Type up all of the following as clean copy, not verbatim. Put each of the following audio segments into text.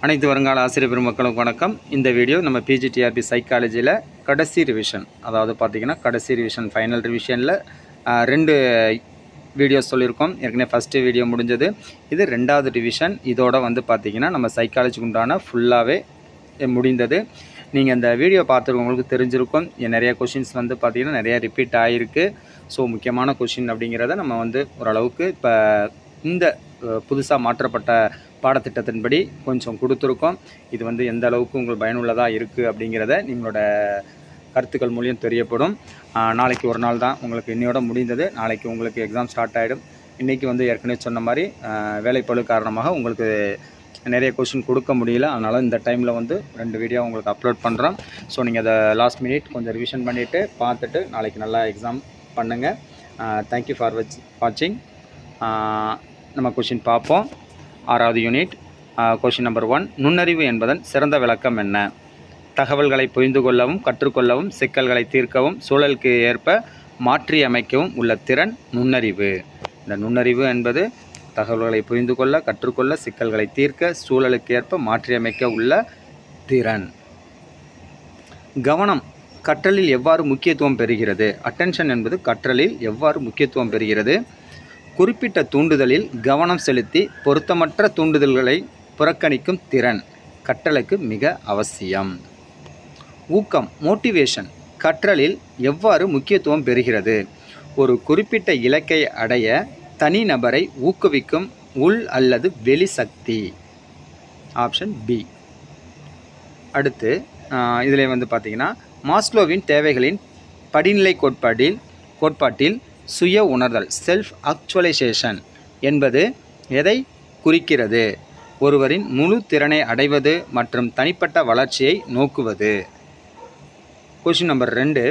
அனைத்து வருங்கால ஆசிரியர் பெருமக்களுக்கு வணக்கம். இந்த வீடியோ நம்ம பிஜிடிஆர்பி சைக்காலஜியில் கடைசி ரிவிஷன், அதாவது பார்த்திங்கன்னா கடைசி ரிவிஷன் ஃபைனல் ரிவிஷனில் 2 வீடியோஸ் சொல்லியிருக்கோம். ஏற்கனவே ஃபஸ்ட்டு வீடியோ முடிஞ்சது, இது 2வது ரிவிஷன். இதோட வந்து பார்த்திங்கன்னா நம்ம சைக்காலஜிக்கு உண்டான ஃபுல்லாகவே முடிந்தது. நீங்கள் இந்த வீடியோ பார்த்துருக்கவங்களுக்கு தெரிஞ்சிருக்கும், நிறைய கொஷின்ஸ் வந்து பார்த்திங்கன்னா நிறையா ரிப்பீட் ஆகிருக்கு. ஸோ முக்கியமான கொஷின் அப்படிங்கிறத நம்ம வந்து ஓரளவுக்கு இப்போ இந்த புதுசாக மாற்றப்பட்ட பாடத்திட்டத்தின்படி கொஞ்சம் கொடுத்துருக்கோம். இது வந்து எந்த அளவுக்கு உங்களுக்கு பயனுள்ளதாக இருக்குது அப்படிங்கிறத நீங்களோட கருத்துக்கள் மூலியம் தெரியப்படும். நாளைக்கு ஒரு நாள் தான் உங்களுக்கு, இன்னையோட முடிந்தது. நாளைக்கு உங்களுக்கு எக்ஸாம் ஸ்டார்ட் ஆகிடும். இன்றைக்கி வந்து ஏற்கனவே சொன்ன மாதிரி வேலைப்பளு காரணமாக உங்களுக்கு நிறைய கொஷின் கொடுக்க முடியல. அதனால் இந்த டைமில் வந்து 2 வீடியோ உங்களுக்கு அப்லோட் பண்ணுறோம். ஸோ நீங்கள் அதை லாஸ்ட் மினிட் கொஞ்சம் ரிவிஷன் பண்ணிவிட்டு பார்த்துட்டு நாளைக்கு நல்லா எக்ஸாம் பண்ணுங்கள். தேங்க்யூ ஃபார் வாட்சிங். நம்ம கொஷின் பார்ப்போம். 6வது யூனிட், கொஷின் நம்பர் 1. நுண்ணறிவு என்பதன் சிறந்த விளக்கம் என்ன? தகவல்களை புரிந்து கொள்ளவும் கற்றுக்கொள்ளவும் சிக்கல்களை தீர்க்கவும் சூழலுக்கு ஏற்ப மாற்றி அமைக்கவும் உள்ள திறன் நுண்ணறிவு. இந்த நுண்ணறிவு என்பது தகவல்களை புரிந்து கொள்ள கற்றுக்கொள்ள சிக்கல்களை தீர்க்க சூழலுக்கு ஏற்ப மாற்றி அமைக்க உள்ள திறன். கவனம் கற்றலில் எவ்வாறு முக்கியத்துவம் பெறுகிறது? அட்டென்ஷன் என்பது கற்றலில் எவ்வாறு முக்கியத்துவம் பெறுகிறது? குறிப்பிட்ட தூண்டுதலில் கவனம் செலுத்தி பொருத்தமற்ற தூண்டுதல்களை புறக்கணிக்கும் திறன் கற்றலுக்கு மிக அவசியம். ஊக்கம் மோட்டிவேஷன் கற்றலில் எவ்வாறு முக்கியத்துவம் பெறுகிறது? ஒரு குறிப்பிட்ட இலக்கை அடைய தனிநபரை ஊக்குவிக்கும் உள் அல்லது வெளி சக்தி. Option B. அடுத்து இதில் வந்து பார்த்திங்கன்னா மாஸ்லோவின் தேவைகளின் படிநிலை கோட்பாட்டில் சுய உணர்தல் செல்ஃப் ஆக்சுவலைசேஷன் என்பது எதை குறிக்கிறது? ஒருவரின் முழு திறனை அடைவது மற்றும் தனிப்பட்ட வளர்ச்சியை நோக்குவது. Question number 2.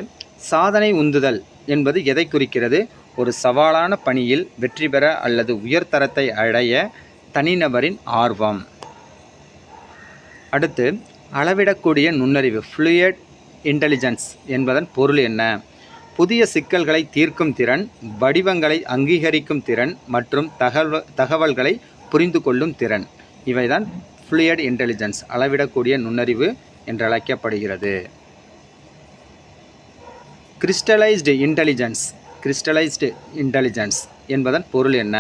சாதனை உந்துதல் என்பது எதை குறிக்கிறது? ஒரு சவாலான பணியில் வெற்றி பெற அல்லது உயர்தரத்தை அடைய தனிநபரின் ஆர்வம். அடுத்து அளவிடக்கூடிய நுண்ணறிவு ஃப்ளூயிட் இன்டெலிஜென்ஸ் என்பதன் பொருள் என்ன? புதிய சிக்கல்களை தீர்க்கும் திறன், வடிவங்களை அங்கீகரிக்கும் திறன் மற்றும் தகவல்களை புரிந்து கொள்ளும் திறன். இவைதான் ஃப்ளூயிட் இன்டெலிஜென்ஸ், அளவிடக்கூடிய நுண்ணறிவு என்று அழைக்கப்படுகிறது. கிறிஸ்டலைஸ்டு இன்டெலிஜென்ஸ் என்பதன் பொருள் என்ன?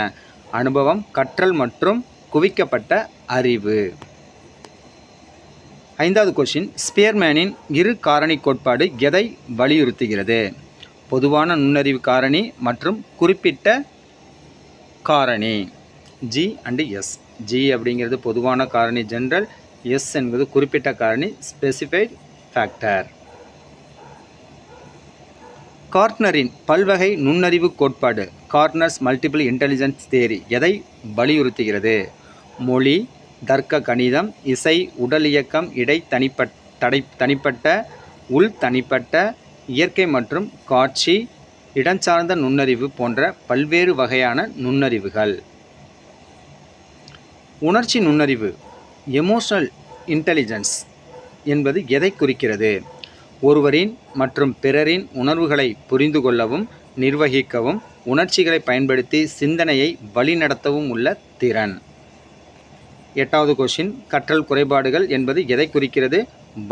அனுபவம், கற்றல் மற்றும் குவிக்கப்பட்ட அறிவு. 5வது கொஷின், ஸ்பியர்மேனின் 2 காரணி கோட்பாடு எதை வலியுறுத்துகிறது? பொதுவான நுண்ணறிவு காரணி மற்றும் குறிப்பிட்ட காரணி. G and S. ஜி அப்படிங்கிறது பொதுவான காரணி ஜென்ரல், எஸ் என்பது குறிப்பிட்ட காரணி ஸ்பெசிஃபைட் ஃபேக்டர். கார்ட்னரின் பல்வகை நுண்ணறிவு கோட்பாடு கார்ட்னர்ஸ் மல்டிபிள் இன்டெலிஜென்ஸ் தியரி எதை வலியுறுத்துகிறது? மொழி, தர்க்க கணிதம், இசை, உடல் இயக்கம், தனிப்பட்ட உள் தனிப்பட்ட, இயற்கை மற்றும் காட்சி, இடஞ்சார்ந்த நுண்ணறிவு போன்ற பல்வேறு வகையான நுண்ணறிவுகள். உணர்ச்சி நுண்ணறிவு எமோஷனல் இன்டெலிஜென்ஸ் என்பது எதை குறிக்கிறது? ஒருவரின் மற்றும் பிறரின் உணர்வுகளை புரிந்து கொள்ளவும் நிர்வகிக்கவும் உணர்ச்சிகளை பயன்படுத்தி சிந்தனையை வழிநடத்தவும் உள்ள திறன். 8வது கொஷின், கற்றல் குறைபாடுகள் என்பது எதை குறிக்கிறது?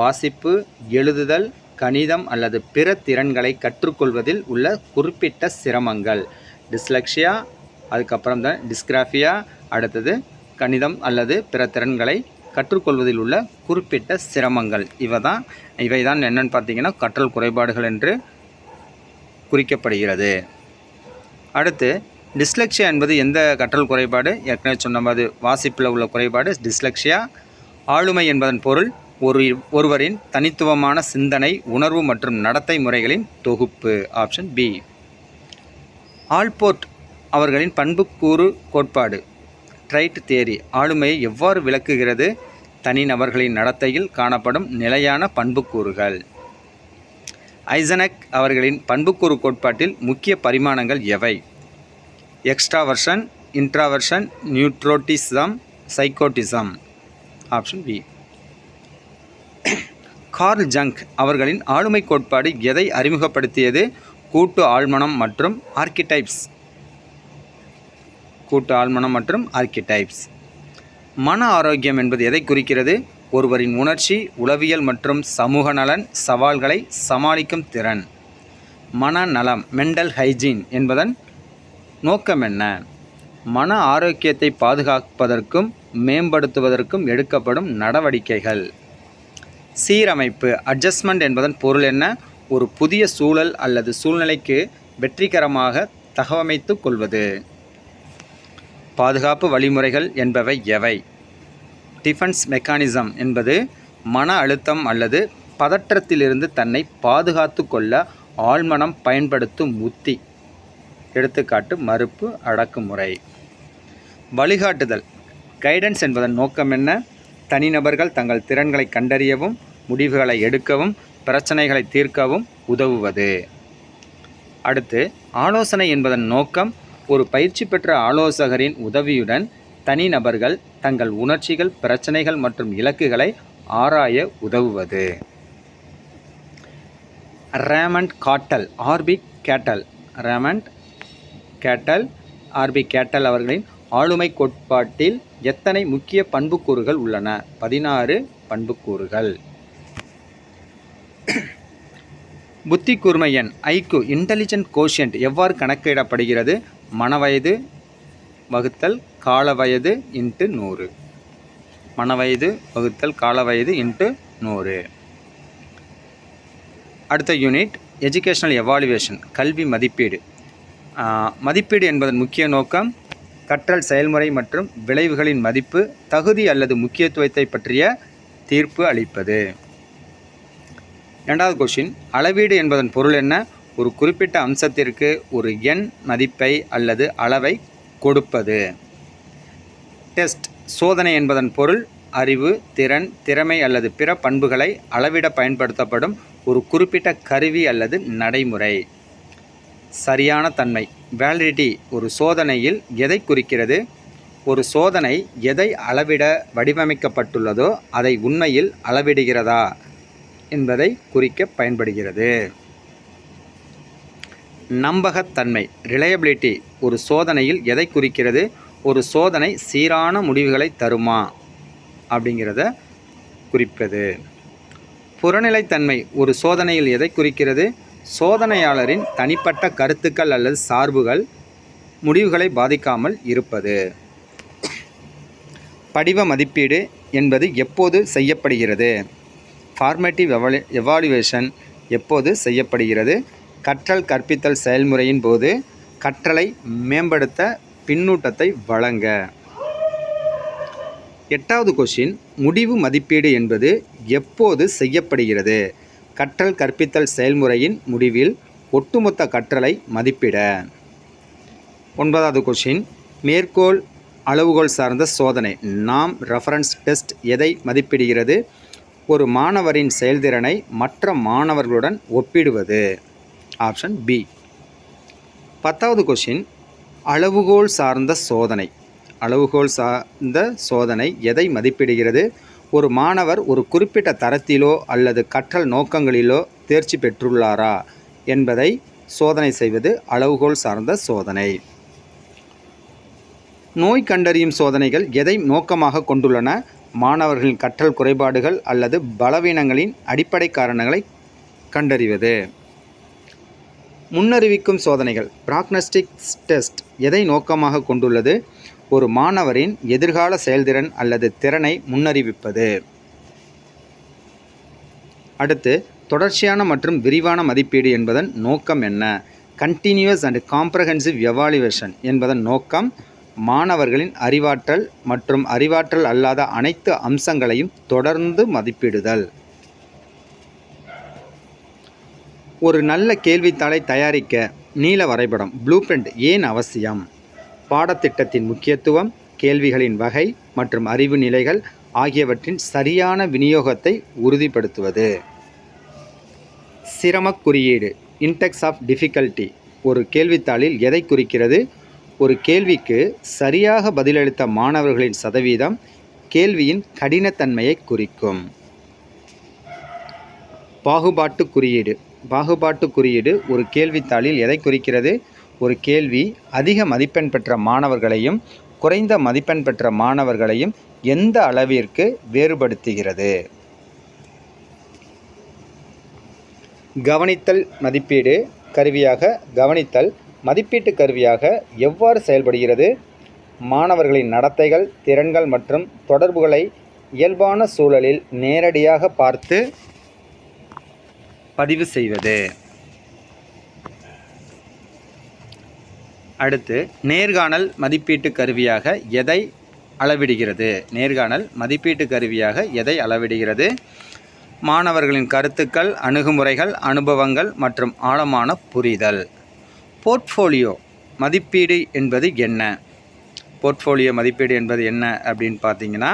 வாசிப்பு, எழுதுதல், கணிதம் அல்லது பிற திறன்களை கற்றுக்கொள்வதில் உள்ள குறிப்பிட்ட சிரமங்கள். டிஸ்லெக்சியா, அதுக்கப்புறம் தான் டிஸ்கிராஃபியா, அடுத்தது கணிதம் அல்லது பிற திறன்களை கற்றுக்கொள்வதில் உள்ள குறிப்பிட்ட சிரமங்கள். இவைதான் என்னன்னு பார்த்தீங்கன்னா கற்றல் குறைபாடுகள் என்று குறிக்கப்படுகிறது. அடுத்து டிஸ்லெக்சியா என்பது எந்த கற்றல் குறைபாடு? ஏற்கனவே சொன்ன மாதிரி வாசிப்பில் உள்ள குறைபாடு டிஸ்லெக்சியா. ஆளுமை என்பதன் பொருள் ஒருவரின் தனித்துவமான சிந்தனை, உணர்வு மற்றும் நடத்தை முறைகளின் தொகுப்பு. Option B. ஆல்போர்ட் அவர்களின் பண்புக்கூறு கோட்பாடு ட்ரைட் தியரி ஆளுமையை எவ்வாறு விளக்குகிறது? தனிநபர்களின் நடத்தையில் காணப்படும் நிலையான பண்புக்கூறுகள். ஐசனக் அவர்களின் பண்புக்கூறு கோட்பாட்டில் முக்கிய பரிமாணங்கள் எவை? Extraversion, introversion, neuroticism, psychoticism. Option B. Carl Jung அவர்களின் ஆளுமை கோட்பாடு எதை அறிமுகப்படுத்தியது? கூட்டு ஆழ்மனம் மற்றும் ஆர்க்கிடைப்ஸ். மன ஆரோக்கியம் என்பது எதை குறிக்கிறது? ஒருவரின் உணர்ச்சி, உளவியல் மற்றும் சமூக நலன், சவால்களை சமாளிக்கும் திறன். மனநலம் மென்டல் ஹைஜீன் என்பதன் நோக்கம் என்ன? மன ஆரோக்கியத்தை பாதுகாப்பதற்கும் மேம்படுத்துவதற்கும் எடுக்கப்படும் நடவடிக்கைகள். சீரமைப்பு அட்ஜஸ்ட்மெண்ட் என்பதன் பொருள் என்ன? ஒரு புதிய சூழல் அல்லது சூழ்நிலைக்கு வெற்றிகரமாக தகவமைத்துக் கொள்வது. பாதுகாப்பு வழிமுறைகள் என்பவை எவை? டிஃபென்ஸ் மெக்கானிசம் என்பது மன அழுத்தம் அல்லது பதற்றத்திலிருந்து தன்னை பாதுகாத்து கொள்ள ஆழ்மனம் பயன்படுத்தும் உத்தி. எடுத்துக்காட்டு மறுப்பு அடக்குமுறை. வழிகாட்டுதல் கைடன்ஸ் என்பதன் நோக்கம் என்ன? தனிநபர்கள் தங்கள் திறன்களை கண்டறியவும் முடிவுகளை எடுக்கவும் பிரச்சனைகளை தீர்க்கவும் உதவுவது. அடுத்து ஆலோசனை என்பதன் நோக்கம் ஒரு பயிற்சி பெற்ற ஆலோசகரின் உதவியுடன் தனிநபர்கள் தங்கள் உணர்ச்சிகள், பிரச்சனைகள் மற்றும் இலக்குகளை ஆராய உதவுவது. ரேமண்ட் காட்டல் ஆர்பி கேட்டல் அவர்களின் ஆளுமை கோட்பாட்டில் எத்தனை முக்கிய பண்புக்கூறுகள் உள்ளன? 16 பண்புக்கூறுகள். புத்தி கூர்மை எண் ஐக்யூ இன்டெலிஜென்ட் கோஷியன்ட் எவ்வாறு கணக்கிடப்படுகிறது? மனவயது வகுத்தல் காலவயது இன்ட்டு 100. மனவயது வகுத்தல் காலவயது இன்ட்டு 100. அடுத்த யூனிட் எஜுகேஷனல் எவாலுவேஷன் கல்வி மதிப்பீடு. மதிப்பீடு என்பதன் முக்கிய நோக்கம் கற்றல் செயல்முறை மற்றும் விளைவுகளின் மதிப்பு, தகுதி அல்லது முக்கியத்துவத்தை பற்றிய தீர்ப்பு அளிப்பது. இரண்டாவது கொஷின் அளவீடு என்பதன் பொருள் என்ன? ஒரு குறிப்பிட்ட அம்சத்திற்கு ஒரு எண், மதிப்பை அல்லது அளவை கொடுப்பது. டெஸ்ட் சோதனை என்பதன் பொருள் அறிவு, திறன், திறமை அல்லது பிற பண்புகளை அளவிட பயன்படுத்தப்படும் ஒரு குறிப்பிட்ட கருவி அல்லது நடைமுறை. சரியான தன்மை வேலிடிட்டி ஒரு சோதனையில் எதை குறிக்கிறது? ஒரு சோதனை எதை அளவிட வடிவமைக்கப்பட்டுள்ளதோ அதை உண்மையில் அளவிடுகிறதா என்பதை குறிக்க பயன்படுகிறது. நம்பகத்தன்மை ரிலையபிலிட்டி ஒரு சோதனையில் எதை குறிக்கிறது? ஒரு சோதனை சீரான முடிவுகளை தருமா அப்படிங்கிறத குறிப்பது. புறநிலைத்தன்மை ஒரு சோதனையில் எதை குறிக்கிறது? சோதனையாளரின் தனிப்பட்ட கருத்துக்கள் அல்லது சார்புகள் முடிவுகளை பாதிக்காமல் இருப்பது. படிவ மதிப்பீடு என்பது எப்போது செய்யப்படுகிறது? ஃபார்மேட்டிவ் எவாலுவேஷன் எப்போது செய்யப்படுகிறது? கற்றல் கற்பித்தல் செயல்முறையின் போது கற்றலை மேம்படுத்த பின்னூட்டத்தை வழங்க. எட்டாவது கொஷின் முடிவு மதிப்பீடு என்பது எப்போது செய்யப்படுகிறது? கற்றல் கற்பித்தல் செயல்முறையின் முடிவில் ஒட்டுமொத்த கற்றலை மதிப்பிட. ஒன்பதாவது கொஷின் மேற்கோள் அளவுகோல் சார்ந்த சோதனை நாம் ரெஃபரன்ஸ் டெஸ்ட் எதை மதிப்பிடுகிறது? ஒரு மாணவரின் செயல்திறனை மற்ற மாணவர்களுடன் ஒப்பிடுவது. Option B. 10வது கொஷின் அளவுகோல் சார்ந்த சோதனை எதை மதிப்பிடுகிறது? ஒரு மாணவர் ஒரு குறிப்பிட்ட தரத்திலோ அல்லது கற்றல் நோக்கங்களிலோ தேர்ச்சி பெற்றுள்ளாரா என்பதை சோதனை செய்வது அளவுகோல் சார்ந்த சோதனை. நோய் கண்டறியும் சோதனைகள் எதை நோக்கமாக கொண்டுள்ளன? மாணவர்களின் கற்றல் குறைபாடுகள் அல்லது பலவீனங்களின் அடிப்படை காரணங்களை கண்டறிவது. முன்னறிவிக்கும் சோதனைகள் ப்ராக்னஸ்டிக் டெஸ்ட் எதை நோக்கமாக கொண்டுள்ளது? ஒரு மாணவரின் எதிர்கால செயல்திறன் அல்லது திறனை முன்னறிவிப்பது. அடுத்து தொடர்ச்சியான மற்றும் விரிவான மதிப்பீடு என்பதன் நோக்கம் என்ன? கண்டினியூஸ் அண்ட் காம்ப்ரஹென்சிவ் எவாலுவேஷன் என்பதன் நோக்கம் மாணவர்களின் அறிவாற்றல் மற்றும் அறிவாற்றல் அல்லாத அனைத்து அம்சங்களையும் தொடர்ந்து மதிப்பிடுதல். ஒரு நல்ல கேள்வித்தாளை தயாரிக்க நீல வரைபடம் ப்ளூ பிரிண்ட் ஏன் அவசியம்? பாடத்திட்டத்தின் முக்கியத்துவம், கேள்விகளின் வகை மற்றும் அறிவு நிலைகள் ஆகியவற்றின் சரியான விநியோகத்தை உறுதிப்படுத்துவது. சிரமக் குறியீடு இன்டெக்ஸ் ஆஃப் டிஃபிகல்ட்டி ஒரு கேள்வித்தாளில் எதை குறிக்கிறது? ஒரு கேள்விக்கு சரியாக பதிலளித்த மாணவர்களின் சதவீதம் கேள்வியின் கடினத்தன்மையை குறிக்கும். பாகுபாட்டு குறியீடு ஒரு கேள்வித்தாளில் எதை குறிக்கிறது? ஒரு கேள்வி அதிக மதிப்பெண் பெற்ற மாணவர்களையும் குறைந்த மதிப்பெண் பெற்ற மாணவர்களையும் எந்த அளவிற்கு வேறுபடுத்துகிறது? கவனித்தல் மதிப்பீடு கருவியாக கவனித்தல் மதிப்பீட்டு கருவியாக எவ்வாறு செயல்படுகிறது? மாணவர்களின் நடத்தைகள், திறன்கள் மற்றும் தொடர்புகளை இயல்பான சூழலில் நேரடியாக பார்த்து பதிவு செய்வது. அடுத்து, நேர்காணல் மதிப்பீட்டு கருவியாக எதை அளவிடுகிறது? நேர்காணல் மதிப்பீட்டு கருவியாக எதை அளவிடுகிறது? மாணவர்களின் கருத்துக்கள், அணுகுமுறைகள், அனுபவங்கள் மற்றும் ஆழமான புரிதல். போர்ட்ஃபோலியோ மதிப்பீடு என்பது என்ன? போர்ட்ஃபோலியோ மதிப்பீடு என்பது என்ன அப்படின்னு பார்த்தீங்கன்னா,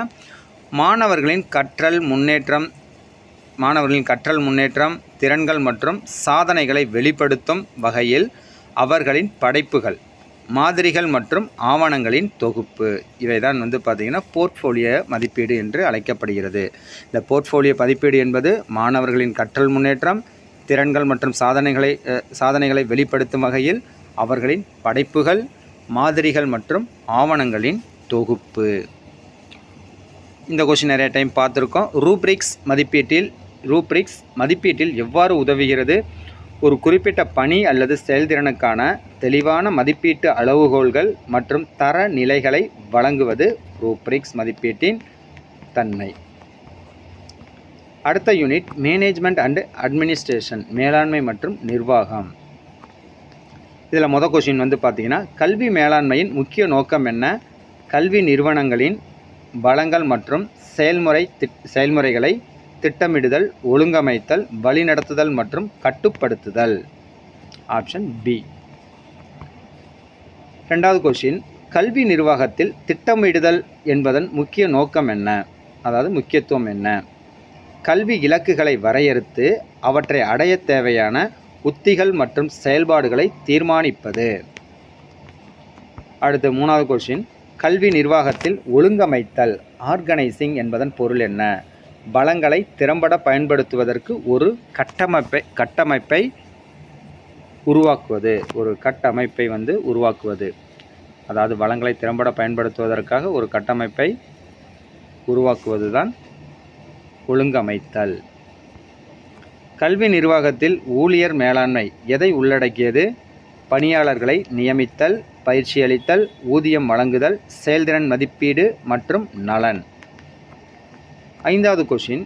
மாணவர்களின் கற்றல் முன்னேற்றம், திறன்கள் மற்றும் சாதனைகளை வெளிப்படுத்தும் வகையில் அவர்களின் படைப்புகள், மாதிரிகள் மற்றும் ஆவணங்களின் தொகுப்பு. இவை தான் பார்த்திங்கன்னா போர்ட்ஃபோலியோ மதிப்பீடு என்று அழைக்கப்படுகிறது. இந்த போர்ட்ஃபோலியோ மதிப்பீடு என்பது மாணவர்களின் கற்றல் முன்னேற்றம், திறன்கள் மற்றும் சாதனைகளை வெளிப்படுத்தும் வகையில் அவர்களின் படைப்புகள், மாதிரிகள் மற்றும் ஆவணங்களின் தொகுப்பு. இந்த கொஸ்டின் நிறைய டைம் பார்த்துருக்கோம். ரூப்ரிக்ஸ் மதிப்பீட்டில் எவ்வாறு உதவுகிறது? ஒரு குறிப்பிட்ட பணி அல்லது செயல்திறனுக்கான தெளிவான மதிப்பீட்டு அளவுகோல்கள் மற்றும் தர நிலைகளை வழங்குவது ரூப்ரிக்ஸ் மதிப்பீட்டின் தன்மை. அடுத்த யூனிட் மேனேஜ்மெண்ட் அண்ட் அட்மினிஸ்ட்ரேஷன், மேலாண்மை மற்றும் நிர்வாகம். இதில் மொதல் கொஸ்டின் பார்த்தீங்கன்னா, கல்வி மேலாண்மையின் முக்கிய நோக்கம் என்ன? கல்வி நிறுவனங்களின் வளங்கள் மற்றும் செயல்முறைகளை திட்டமிடுதல், ஒழுங்கமைத்தல், வழிநடத்துதல் மற்றும் கட்டுப்படுத்துதல். Option B. ரெண்டாவது கொஸ்டின், கல்வி நிர்வாகத்தில் திட்டமிடுதல் என்பதன் முக்கிய நோக்கம் என்ன? அதாவது முக்கியத்துவம் என்ன? கல்வி இலக்குகளை வரையறுத்து அவற்றை அடைய தேவையான உத்திகள் மற்றும் செயல்பாடுகளை தீர்மானிப்பது. அடுத்து மூணாவது கொஸ்டின், கல்வி நிர்வாகத்தில் ஒழுங்கமைத்தல், ஆர்கனைசிங் என்பதன் பொருள் என்ன? வளங்களை திறம்பட பயன்படுத்துவதற்கு ஒரு கட்டமைப்பை உருவாக்குவது. அதாவது வளங்களை திறம்பட பயன்படுத்துவதற்காக ஒரு கட்டமைப்பை உருவாக்குவது தான் ஒழுங்கமைத்தல். கல்வி நிர்வாகத்தில் ஊழியர் மேலாண்மை எதை உள்ளடக்கியது? பணியாளர்களை நியமித்தல், பயிற்சி அளித்தல், ஊதியம் வழங்குதல், செயல்திறன் மதிப்பீடு மற்றும் நலன். ஐந்தாவது கொஸ்டின்,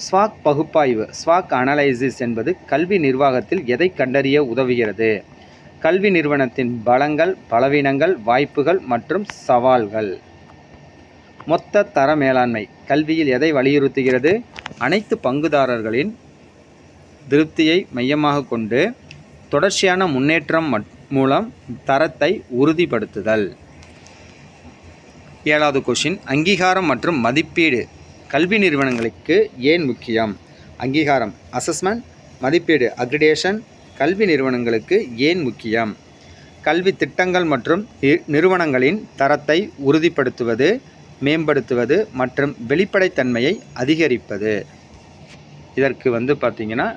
ஸ்வாக் பகுப்பாய்வு, ஸ்வாக் அனலைசிஸ் என்பது கல்வி நிர்வாகத்தில் எதை கண்டறிய உதவுகிறது? கல்வி நிறுவனத்தின் பலங்கள், பலவீனங்கள், வாய்ப்புகள் மற்றும் சவால்கள். மொத்த தர மேலாண்மை கல்வியில் எதை வலியுறுத்துகிறது? அனைத்து பங்குதாரர்களின் திருப்தியை மையமாக கொண்டு தொடர்ச்சியான முன்னேற்றம் மூலம் தரத்தை உறுதிப்படுத்துதல். ஏழாவது கொஸ்டின், அங்கீகாரம் மற்றும் மதிப்பீடு கல்வி நிறுவனங்களுக்கு ஏன் முக்கியம்? அங்கீகாரம் அசஸ்மெண்ட், மதிப்பீடு அக்ரிடேஷன் கல்வி நிறுவனங்களுக்கு ஏன் முக்கியம்? கல்வி திட்டங்கள் மற்றும் நிறுவனங்களின் தரத்தை உறுதிப்படுத்துவது, மேம்படுத்துவது மற்றும் வெளிப்படைத்தன்மையை அதிகரிப்பது. இதற்கு பார்த்திங்கன்னா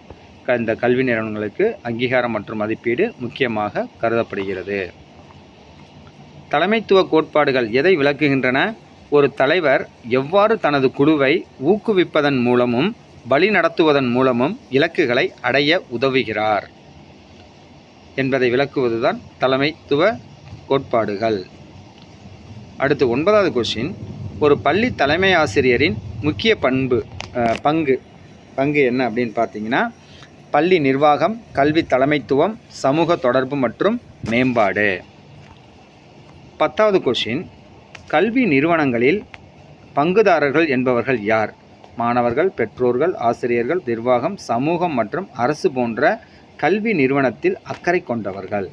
இந்த கல்வி நிறுவனங்களுக்கு அங்கீகாரம் மற்றும் மதிப்பீடு முக்கியமாக கருதப்படுகிறது. தலைமைத்துவ கோட்பாடுகள் எதை விளக்குகின்றன? ஒரு தலைவர் எவ்வாறு தனது குழுவை ஊக்குவிப்பதன் மூலமும் வழி நடத்துவதன் மூலமும் இலக்குகளை அடைய உதவுகிறார் என்பதை விளக்குவதுதான் தலைமைத்துவ கோட்பாடுகள். அடுத்து 9வது கொஸ்டின், ஒரு பள்ளி தலைமை ஆசிரியரின் முக்கிய பங்கு என்ன அப்படின்னு பார்த்தீங்கன்னா, பள்ளி நிர்வாகம், கல்வி தலைமைத்துவம், சமூக தொடர்பு மற்றும் மேம்பாடு. 10வது கொஸ்டின், கல்வி நிறுவனங்களில் பங்குதாரர்கள் என்பவர்கள் யார்? மாணவர்கள், பெற்றோர்கள், ஆசிரியர்கள், நிர்வாகம், சமூகம் மற்றும் அரசு போன்ற கல்வி நிறுவனத்தில் அக்கறை கொண்டவர்கள்.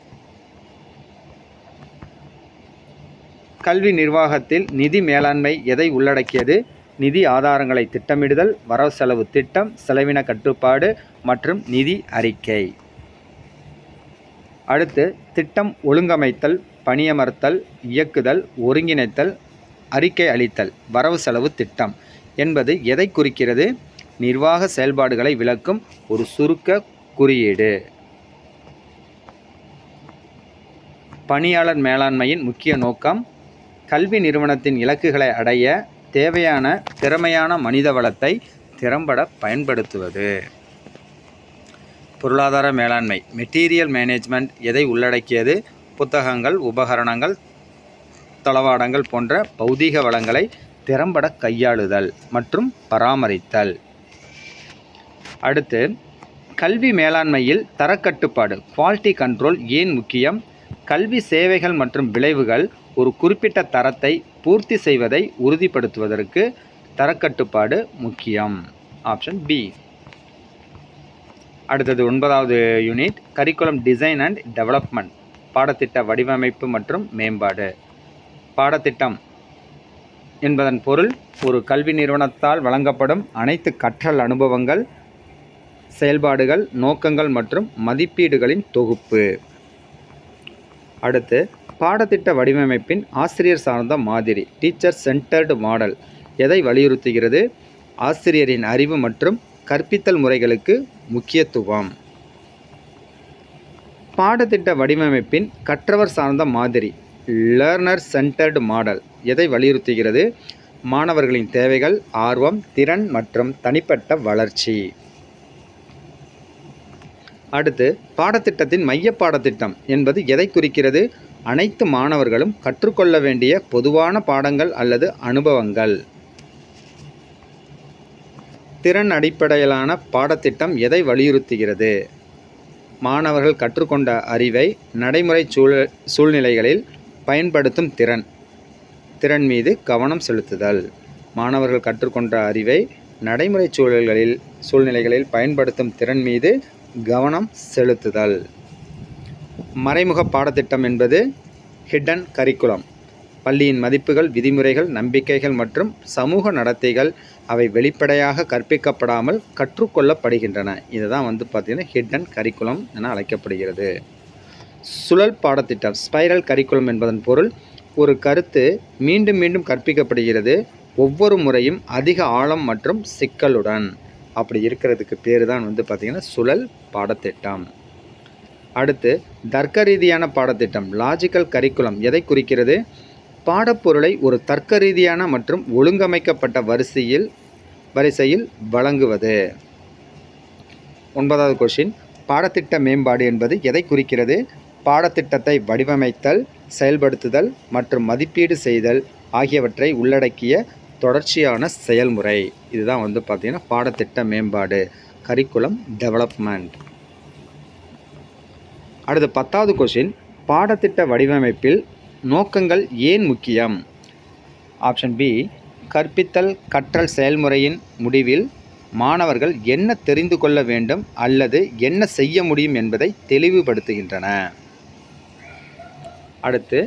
கல்வி நிர்வாகத்தில் நிதி மேலாண்மை எதை உள்ளடக்கியது? நிதி ஆதாரங்களை திட்டமிடுதல், வரவு செலவு திட்டம், செலவின கட்டுப்பாடு மற்றும் நிதி அறிக்கை. அடுத்து திட்டம் ஒழுங்கமைத்தல், பணியமர்த்தல், இயக்குதல், ஒருங்கிணைத்தல், அறிக்கை அளித்தல். வரவு செலவு திட்டம் என்பது எதை குறிக்கிறது? நிர்வாக செயல்பாடுகளை விளக்கும் ஒரு சுருக்க குறியீடு. பணியாளர் மேலாண்மையின் முக்கிய நோக்கம் கல்வி நிறுவனத்தின் இலக்குகளை அடைய தேவையான திறமையான மனித வளத்தை திறம்பட பயன்படுத்துவது. பொருளாதார மேலாண்மை மெட்டீரியல் மேனேஜ்மெண்ட் எதை உள்ளடக்கியது? புத்தகங்கள், உபகரணங்கள், தளவாடங்கள் போன்ற பௌதீக வளங்களை திறம்பட கையாளுதல் மற்றும் பராமரித்தல். அடுத்து, கல்வி மேலாண்மையில் தரக்கட்டுப்பாடு குவாலிட்டி கண்ட்ரோல் ஏன் முக்கியம்? கல்வி சேவைகள் மற்றும் விளைவுகள் ஒரு குறிப்பிட்ட தரத்தை பூர்த்தி செய்வதை உறுதிப்படுத்துவதற்கு தரக்கட்டுப்பாடு முக்கியம். Option B. அடுத்தது 9வது unit curriculum design and development பாடத்திட்ட வடிவமைப்பு மற்றும் மேம்பாடு. பாடத்திட்டம் என்பதன் பொருள் ஒரு கல்வி நிறுவனத்தால் வழங்கப்படும் அனைத்து கற்றல் அனுபவங்கள், செயல்பாடுகள், நோக்கங்கள் மற்றும் மதிப்பீடுகளின் தொகுப்பு. அடுத்து, பாடத்திட்ட வடிவமைப்பின் ஆசிரியர் சார்ந்த மாதிரி டீச்சர் சென்டர்டு மாடல் எதை வலியுறுத்துகிறது? ஆசிரியரின் அறிவு மற்றும் கற்பித்தல் முறைகளுக்கு முக்கியத்துவம். பாடத்திட்ட வடிவமைப்பின் கற்றவர் சார்ந்த மாதிரி லேர்னர் சென்டர்டு மாடல் எதை வலியுறுத்துகிறது? மாணவர்களின் தேவைகள், ஆர்வம், திறன் மற்றும் தனிப்பட்ட வளர்ச்சி. அடுத்து, பாடத்திட்டத்தின் மைய பாடத்திட்டம் என்பது எதை குறிக்கிறது? அனைத்து மாணவர்களும் கற்றுக்கொள்ள வேண்டிய பொதுவான பாடங்கள் அல்லது அனுபவங்கள். திறன் அடிப்படையிலான பாடத்திட்டம் எதை வலியுறுத்துகிறது? மாணவர்கள் கற்றுக்கொண்ட அறிவை நடைமுறை சூழ்நிலைகளில் பயன்படுத்தும் திறன் மீது கவனம் செலுத்துதல். மாணவர்கள் கற்றுக்கொண்ட அறிவை நடைமுறை சூழ்நிலைகளில் பயன்படுத்தும் திறன் மீது கவனம் செலுத்துதல். மறைமுக பாடத்திட்டம் என்பது ஹிடன் கரிக்குலம். பள்ளியின் மதிப்புகள், விதிமுறைகள், நம்பிக்கைகள் மற்றும் சமூக நடத்தைகள் அவை வெளிப்படையாக கற்பிக்கப்படாமல் கற்றுக்கொள்ளப்படுகின்றன. இதுதான் பார்த்திங்கன்னா ஹிடன் கரிக்குலம் என அழைக்கப்படுகிறது. சுழல் பாடத்திட்டம் ஸ்பைரல் கரிக்குலம் என்பதன் பொருள் ஒரு கருத்து மீண்டும் மீண்டும் கற்பிக்கப்படுகிறது, ஒவ்வொரு முறையும் அதிக ஆழம் மற்றும் சிக்கலுடன். அப்படி இருக்கிறதுக்கு பேர் தான் பார்த்திங்கன்னா சுழல் பாடத்திட்டம். அடுத்து, தர்க்க ரீதியான பாடத்திட்டம் லாஜிக்கல் கரிக்குலம் எதை குறிக்கிறது? பாடப்பொருளை ஒரு தர்க்க ரீதியான மற்றும் ஒழுங்கமைக்கப்பட்ட வரிசையில் வழங்குவது. 9வது கொஷின் பாடத்திட்ட மேம்பாடு என்பது எதை குறிக்கிறது? பாடத்திட்டத்தை வடிவமைத்தல், செயல்படுத்துதல் மற்றும் மதிப்பீடு செய்தல் ஆகியவற்றை உள்ளடக்கிய தொடர்ச்சியான செயல்முறை. இதுதான் பார்த்திங்கன்னா பாடத்திட்ட மேம்பாடு கரிக்குலம் டெவலப்மெண்ட். அடுத்து 10வது கொஷின் பாடத்திட்ட வடிவமைப்பில் நோக்கங்கள் ஏன் முக்கியம்? Option B. கற்றல் செயல்முறையின் முடிவில் மாணவர்கள் என்ன தெரிந்து கொள்ள வேண்டும் அல்லது என்ன செய்ய முடியும் என்பதை தெளிவுபடுத்துகின்றன. அடுத்து,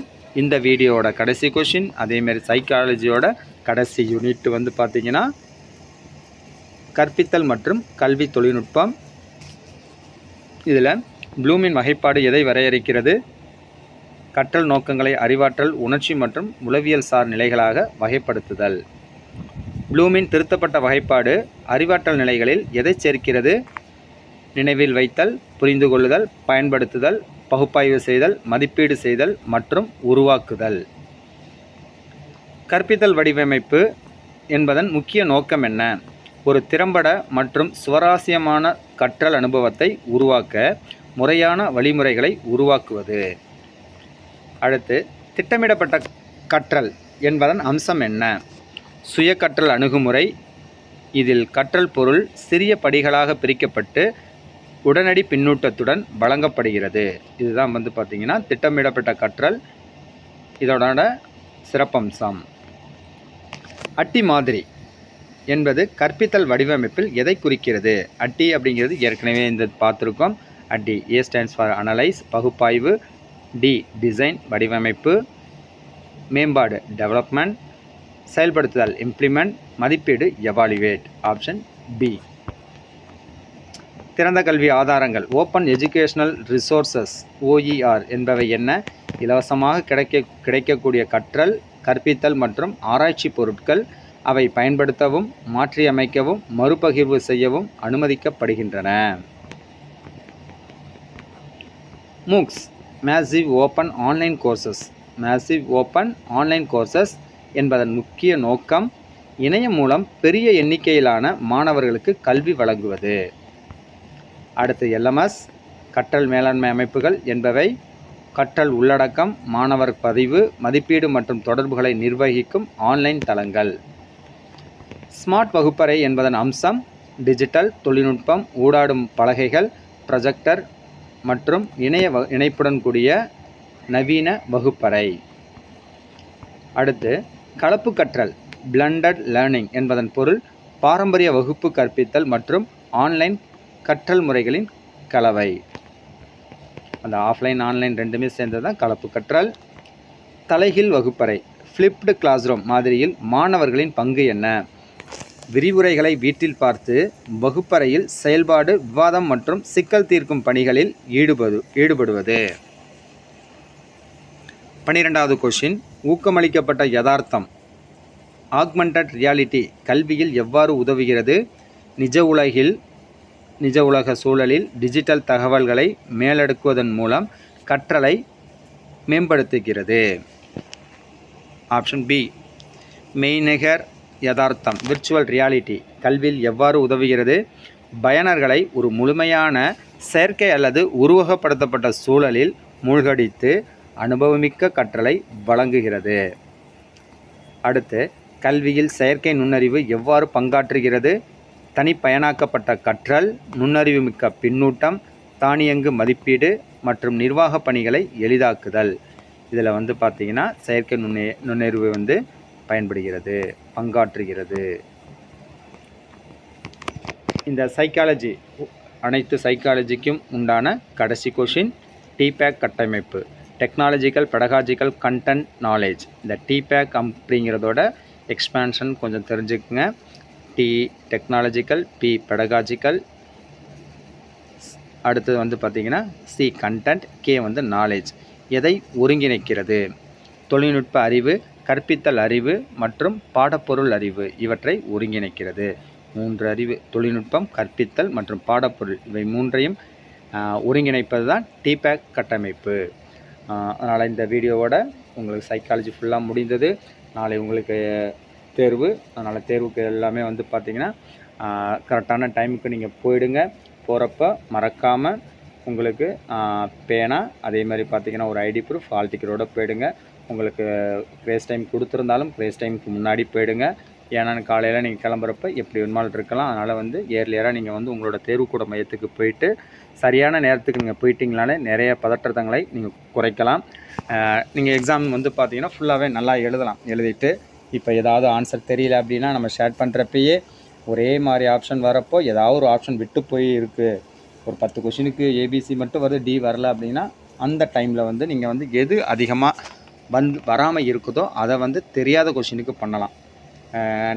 இந்த வீடியோவோட கடைசி கொஷின், அதேமாரி சைக்காலஜியோட கடைசி யூனிட் பார்த்திங்கன்னா கற்பித்தல் மற்றும் கல்வி தொழில்நுட்பம். இதில் ப்ளூமின் வகைப்பாடு எதை வரையறுக்கிறது? கற்றல் நோக்கங்களை அறிவாற்றல், உணர்ச்சி மற்றும் உளவியல் சார் நிலைகளாக வகைப்படுத்துதல். ப்ளூமின் திருத்தப்பட்ட வகைப்பாடு அறிவாற்றல் நிலைகளில் எதை சேர்க்கிறது? நினைவில் வைத்தல், புரிந்து கொள்ளுதல், பயன்படுத்துதல், பகுப்பாய்வு செய்தல், மதிப்பீடு செய்தல் மற்றும் உருவாக்குதல். கற்பித்தல் வடிவமைப்பு என்பதன் முக்கிய நோக்கம் என்ன? ஒரு திறம்பட மற்றும் சுவாரஸ்யமான கற்றல் அனுபவத்தை உருவாக்க முறையான வழிமுறைகளை உருவாக்குவது. அடுத்து, திட்டமிடப்பட்ட கற்றல் என்பதன் அம்சம் என்ன? சுய கற்றல் அணுகுமுறை. இதில் கற்றல் பொருள் சிறிய படிகளாக பிரிக்கப்பட்டு உடனடி பின்னூட்டத்துடன் வழங்கப்படுகிறது. இதுதான் பார்த்திங்கன்னா திட்டமிடப்பட்ட கற்றல், இதோட சிறப்பம்சம். அட்டி மாதிரி என்பது கற்பித்தல் வடிவமைப்பில் எதை குறிக்கிறது? அட்டி அப்படிங்கிறது ஏற்கனவே பார்த்துருக்கோம். அட்டி ஏ ஸ்டாண்ட்ஸ் ஃபார் அனலைஸ் பகுப்பாய்வு, டி டிசைன் வடிவமைப்பு, மேம்பாடு டெவலப்மெண்ட், செயல்படுத்துதல் இம்ப்ளிமெண்ட், மதிப்பீடு எவாலுவேட். Option B. திறந்த கல்வி ஆதாரங்கள் ஓப்பன் எஜுகேஷனல் ரிசோர்சஸ் OER என்பவை என்ன? இலவசமாக கிடைக்கக்கூடிய கற்பித்தல் மற்றும் ஆராய்ச்சி பொருட்கள். அவை பயன்படுத்தவும், மாற்றியமைக்கவும், மறுபகிர்வு செய்யவும் அனுமதிக்கப்படுகின்றன. MOOCs massive open online courses massive open online courses என்பதன் முக்கிய நோக்கம் இணையம் மூலம் பெரிய எண்ணிக்கையிலான மாணவர்களுக்கு கல்வி வழங்குவது. அடுத்து எல்எம்எஸ் கற்றல் மேலாண்மை அமைப்புகள் என்பவை கற்றல் உள்ளடக்கம், மாணவர் பதிவு, மதிப்பீடு மற்றும் தொடர்புகளை நிர்வகிக்கும் ஆன்லைன் தளங்கள். ஸ்மார்ட் வகுப்பறை என்பதன் அம்சம் டிஜிட்டல் தொழில்நுட்பம், ஊடாடும் பலகைகள், ப்ரொஜெக்டர் மற்றும் இணைப்புடன் கூடிய நவீன வகுப்பறை. அடுத்து கலப்பு கற்றல் பிளண்டட் லேர்னிங் என்பதன் பொருள் பாரம்பரிய வகுப்பு கற்பித்தல் மற்றும் ஆன்லைன் கற்றல் முறைகளின் கலவை. அந்த ஆஃப்லைன் ஆன்லைன் ரெண்டுமே சேர்ந்தது தான் கலப்பு கற்றல். தலைகீழ் வகுப்பறை ஃப்ளிப்டு கிளாஸ் ரூம் மாதிரியில் மாணவர்களின் பங்கு என்ன? விரிவுரைகளை வீட்டில் பார்த்து வகுப்பறையில் செயல்பாடு, விவாதம் மற்றும் சிக்கல் தீர்க்கும் பணிகளில் ஈடுபடுவது. 12வது கொஷின், ஊக்கமளிக்கப்பட்ட யதார்த்தம் ஆக்மெண்டட் ரியாலிட்டி கல்வியில் எவ்வாறு உதவுகிறது? நிஜ உலக சூழலில் டிஜிட்டல் தகவல்களை மேலெடுக்குவதன் மூலம் கற்றலை மேம்படுத்துகிறது. Option B. மெய்நிகர் யதார்த்தம் விர்ச்சுவல் ரியாலிட்டி கல்வியில் எவ்வாறு உதவுகிறது? பயனர்களை ஒரு முழுமையான செயற்கை அல்லது உருவகப்படுத்தப்பட்ட சூழலில் மூழ்கடித்து அனுபவமிக்க கற்றலை வழங்குகிறது. அடுத்து கல்வியில் செயற்கை நுண்ணறிவு எவ்வாறு பங்காற்றுகிறது? தனிப்பயனாக்கப்பட்ட கற்றல், நுண்ணறிவு மிக்க பின்னூட்டம், தானியங்கு மதிப்பீடு மற்றும் நிர்வாக பணிகளை எளிதாக்குதல். இதில் பார்த்திங்கன்னா செயற்கை நுண்ணறிவு பயன்படுகிறது, பங்காற்றுகிறது. இந்த சைக்காலஜி அனைத்து சைக்காலஜிக்கும் உண்டான கடைசி கொஷின், டிபேக் கட்டமைப்பு டெக்னாலஜிக்கல் பெடகாஜிக்கல் கண்டென்ட் நாலேஜ். இந்த டிபேக் அப்படிங்கிறதோட எக்ஸ்பேன்ஷன் கொஞ்சம் தெரிஞ்சுக்குங்க. டி டெக்னாலஜிக்கல், பி பெடகாஜிக்கல், அடுத்தது பார்த்திங்கன்னா சி கண்டென்ட், கே நாலேஜ். எதை ஒருங்கிணைக்கிறது? தொழில்நுட்ப அறிவு, கற்பித்தல் அறிவு மற்றும் பாடப்பொருள் அறிவு இவற்றை ஒருங்கிணைக்கிறது. 3 அறிவு, தொழில்நுட்பம், கற்பித்தல் மற்றும் பாடப்பொருள், இவை 3ஐயும் ஒருங்கிணைப்பது தான் டிபேக் கட்டமைப்பு. அதனால் இந்த வீடியோவோட உங்களுக்கு சைக்காலஜி ஃபுல்லாக முடிந்தது. நாளை உங்களுக்கு தேர்வு, அதனால் தேர்வுக்கு எல்லாமே பார்த்திங்கன்னா கரெக்டான டைமுக்கு நீங்கள் போயிடுங்க. போகிறப்ப மறக்காமல் உங்களுக்கு பேனா, அதே மாதிரி பார்த்திங்கன்னா ஒரு ஐடி ப்ரூஃப், ஹால் டிக்கெட்டோடு போயிடுங்க. உங்களுக்கு கிரேஸ் டைம் கொடுத்துருந்தாலும் கிரேஸ் டைமுக்கு முன்னாடி போயிடுங்க. ஏன்னா காலையில் நீங்கள் கிளம்புறப்ப எப்படி வேணுமாலும் இருக்கலாம். அதனால் ஏர்லியராக நீங்கள் உங்களோட தேர்வுக்கூட மையத்துக்கு போயிட்டு சரியான நேரத்துக்கு நீங்கள் போயிட்டீங்களாலே நிறைய பதற்றங்களை நீங்கள் குறைக்கலாம். நீங்கள் எக்ஸாம் பார்த்திங்கன்னா ஃபுல்லாகவே நல்லா எழுதலாம். எழுதிட்டு இப்போ ஏதாவது ஆன்சர் தெரியல அப்படின்னா நம்ம ஷேர் பண்ணுறப்பயே ஒரே மாதிரி ஆப்ஷன் வரப்போ ஏதாவது ஒரு ஆப்ஷன் விட்டு போய் இருக்குது. ஒரு 10 கொஷினுக்கு ஏபிசி மட்டும் வருது, டி வரல அப்படின்னா அந்த டைமில் நீங்கள் எது அதிகமாக வராமல் இருக்குதோ அதை தெரியாத கொஷினுக்கு பண்ணலாம்.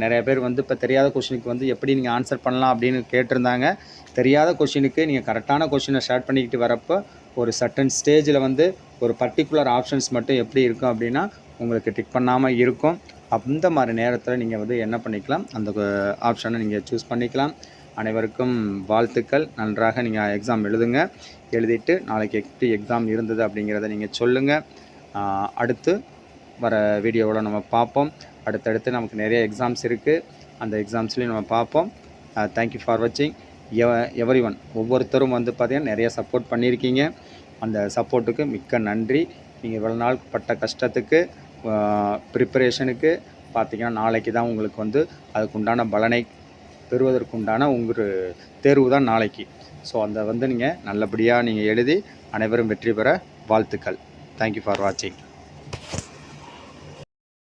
நிறைய பேர் இப்போ தெரியாத கொஷினுக்கு எப்படி நீங்கள் ஆன்சர் பண்ணலாம் அப்படின்னு கேட்டிருந்தாங்க. தெரியாத கொஷினுக்கு நீங்கள் கரெக்டான கொஷினை ஷேர் பண்ணிக்கிட்டு வரப்போ ஒரு சர்டன் ஸ்டேஜில் ஒரு பர்டிகுலர் ஆப்ஷன்ஸ் மட்டும் எப்படி இருக்கும் அப்படின்னா உங்களுக்கு டிக் பண்ணாமல் இருக்கும். அந்த மாதிரி நேரத்தில் நீங்கள் என்ன பண்ணிக்கலாம், அந்த ஆப்ஷனை நீங்கள் சூஸ் பண்ணிக்கலாம். அனைவருக்கும் வாழ்த்துக்கள். நன்றாக நீங்கள் எக்ஸாம் எழுதுங்க. எழுதிட்டு நாளைக்கு எப்படி எக்ஸாம் இருந்தது அப்படிங்கிறத நீங்கள் சொல்லுங்கள். அடுத்து வர வீடியோவில் நம்ம பார்ப்போம். அடுத்தடுத்து நமக்கு நிறைய எக்ஸாம்ஸ் இருக்குது. அந்த எக்ஸாம்ஸ்லேயும் நம்ம பார்ப்போம். தேங்க்யூ ஃபார் வாட்சிங். எவரி ஒன் ஒவ்வொருத்தரும் பார்த்திங்கன்னா நிறைய சப்போர்ட் பண்ணியிருக்கீங்க. அந்த சப்போர்ட்டுக்கு மிக்க நன்றி. நீங்கள் இவ்வளோ நாள் பட்ட கஷ்டத்துக்கு, ப்ரிப்பரேஷனுக்கு பார்த்திங்கன்னா நாளைக்கு தான் உங்களுக்கு அதுக்குண்டான பலனை பெறுவதற்குண்டான உங்கள் தேர்வு தான் நாளைக்கு. ஸோ அந்த நீங்கள் நல்லபடியாக நீங்கள் எழுதி அனைவரும் வெற்றி பெற வாழ்த்துக்கள். தேங்க்யூ ஃபார் வாட்சிங்.